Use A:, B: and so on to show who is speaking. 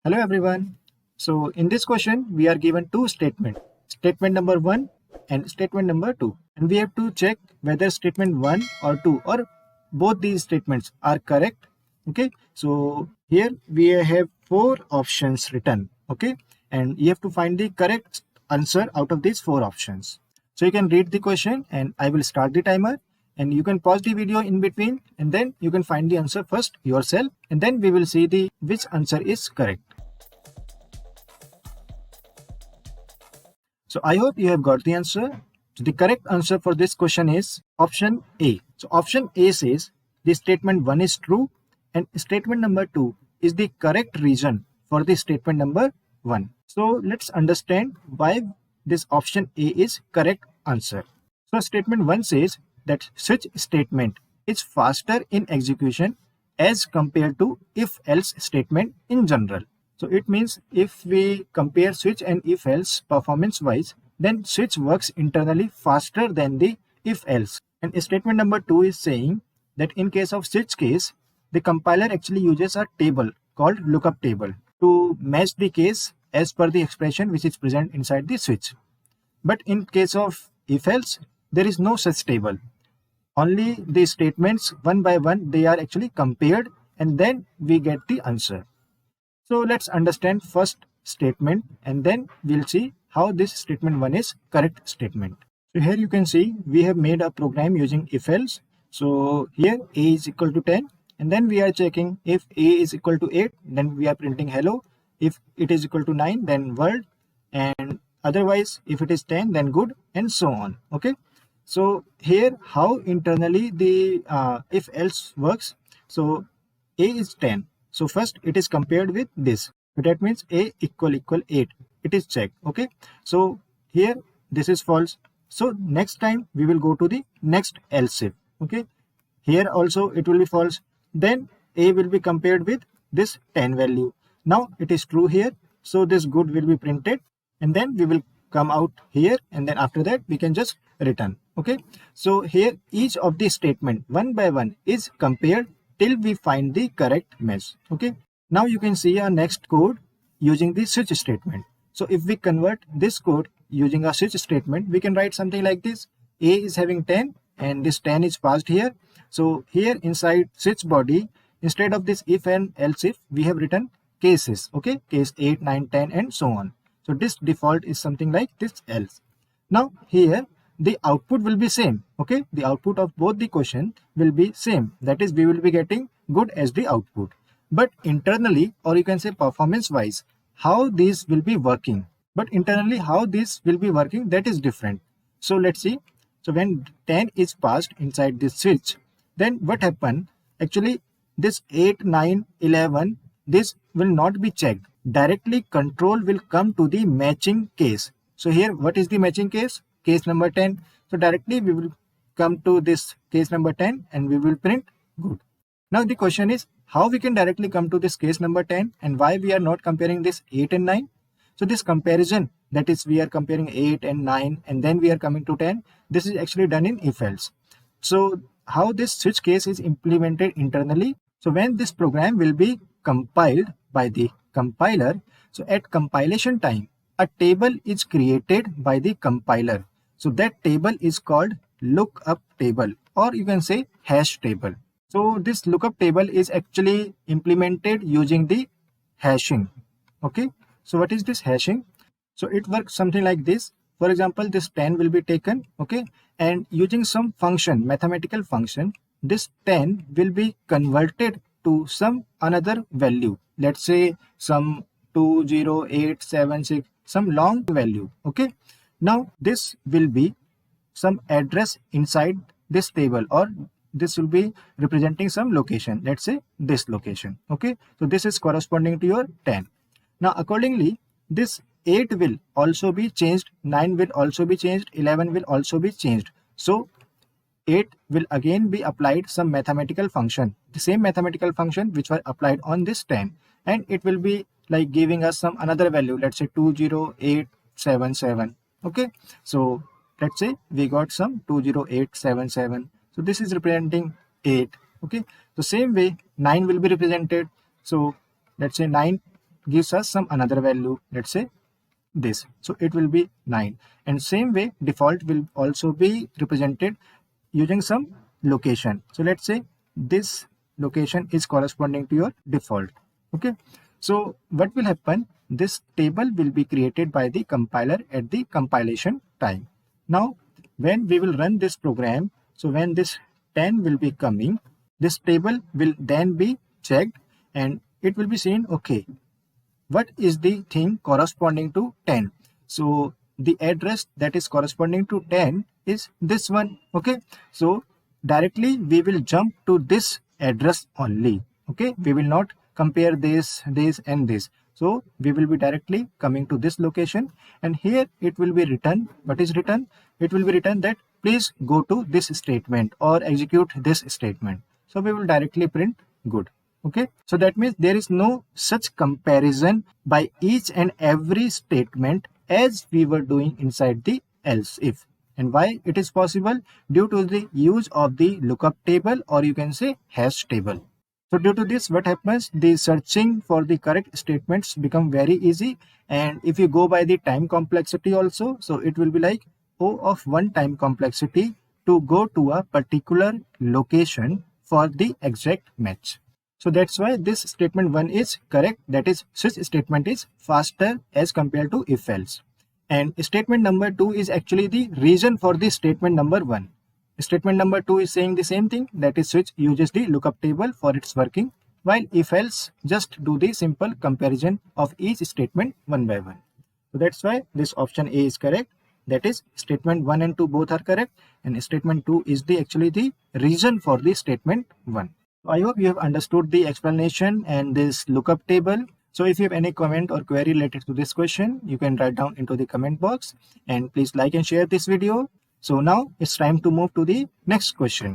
A: Hello everyone. So in this question we are given two statements. Statement number 1 and statement number 2. And we have to check whether statement 1 or 2 or both these statements are correct. Okay. So here we have four options written. Okay. And you have to find the correct answer out of these four options. So you can read the question and I will start the timer, and you can pause the video in between and then you can find the answer first yourself, and then we will see the which answer is correct. So I hope you have got the answer. So the correct answer for this question is option A. So option A says the statement 1 is true and statement number 2 is the correct reason for the statement number 1. So let's understand why this option A is correct answer. So statement 1 says that switch statement is faster in execution as compared to if else statement in general. So it means if we compare switch and if else performance wise, then switch works internally faster than the if else. And statement number 2 is saying that in case of switch case, the compiler actually uses a table called lookup table to match the case as per the expression which is present inside the switch. But in case of if else, there is no such table. Only the statements one by one, they are actually compared and then we get the answer. So let's understand first statement and then we'll see how this statement 1 is correct statement. So here you can see we have made a program using if else. So here a is equal to 10 and then we are checking if a is equal to 8, then we are printing hello. If it is equal to 9, then world, and otherwise if it is 10, then good, and so on. Okay. So here how internally the if else works. So a is 10. So first it is compared with this. So that means a equal 8. It is checked. Okay. So here this is false. So next time we will go to the next else if. Okay. Here also it will be false. Then a will be compared with this 10 value. Now it is true here. So this good will be printed and then we will come out here, and then after that we can just return. Okay. So here each of the statement one by one is compared till we find the correct match. Okay. Now you can see our next code using the switch statement. So if we convert this code using a switch statement, we can write something like this. A is having 10 and this 10 is passed here. So here inside switch body, instead of this if and else if, we have written cases. Okay. Case 8, 9, 10 and so on. So this default is something like this else. Now here the output will be same. Okay. The output of both the question will be same. That is, we will be getting good as the output. But internally, or you can say performance wise, how these will be working. But internally how this will be working, that is different. So let's see. So when 10 is passed inside this switch, then what happen? Actually this 8, 9, 11, this will not be checked. Directly control will come to the matching case. So here what is the matching case? Case number 10. So directly we will come to this case number 10 and we will print good. Now the question is how we can directly come to this case number 10 and why we are not comparing this 8 and 9. So this comparison, that is we are comparing 8 and 9 and then we are coming to 10. This is actually done in if else. So how this switch case is implemented internally. So when this program will be compiled by the compiler, so at compilation time, a table is created by the compiler. So that table is called lookup table, or you can say hash table. So this lookup table is actually implemented using the hashing. Okay. So what is this hashing? So it works something like this. For example, this 10 will be taken. Okay. And using some function, mathematical function, this 10 will be converted to some another value. Let's say some 20876, some long value. Okay. Now this will be some address inside this table, or this will be representing some location. Let's say this location. Okay. So this is corresponding to your 10. Now accordingly, this 8 will also be changed, 9 will also be changed, 11 will also be changed. So 8 will again be applied some mathematical function, the same mathematical function which were applied on this 10, and it will be like giving us some another value. Let's say 20877. Okay. So let's say we got some 20877. So this is representing 8. Okay. So same way 9 will be represented. So let's say 9 gives us some another value, let's say this, so it will be 9. And same way default will also be represented using some location. So let's say this location is corresponding to your default. Okay, so what will happen, this table will be created by the compiler at the compilation time. Now when we will run this program, so when this 10 will be coming, this table will then be checked and it will be seen, okay, what is the thing corresponding to 10. So the address that is corresponding to 10 is this one. Okay, so directly we will jump to this address only. Okay, we will not compare this and this. So we will be directly coming to this location, and here it will be written, what is written, it will be written that please go to this statement or execute this statement. So we will directly print good. Okay, so that means there is no such comparison by each and every statement as we were doing inside the else if. And why it is possible? Due to the use of the lookup table, or you can say hash table. So due to this, what happens, the searching for the correct statements become very easy. And if you go by the time complexity also, so it will be like O of 1 time complexity to go to a particular location for the exact match. So that's why this statement 1 is correct, that is switch statement is faster as compared to if else. And statement number 2 is actually the reason for the statement number 1. Statement number 2 is saying the same thing, that is switch uses the lookup table for its working, while if else just do the simple comparison of each statement one by one. So that's why this option A is correct, that is statement 1 and 2 both are correct, and statement 2 is the actually the reason for the statement 1. I hope you have understood the explanation and this lookup table. So if you have any comment or query related to this question, you can write down into the comment box, and please like and share this video. So now it's time to move to the next question.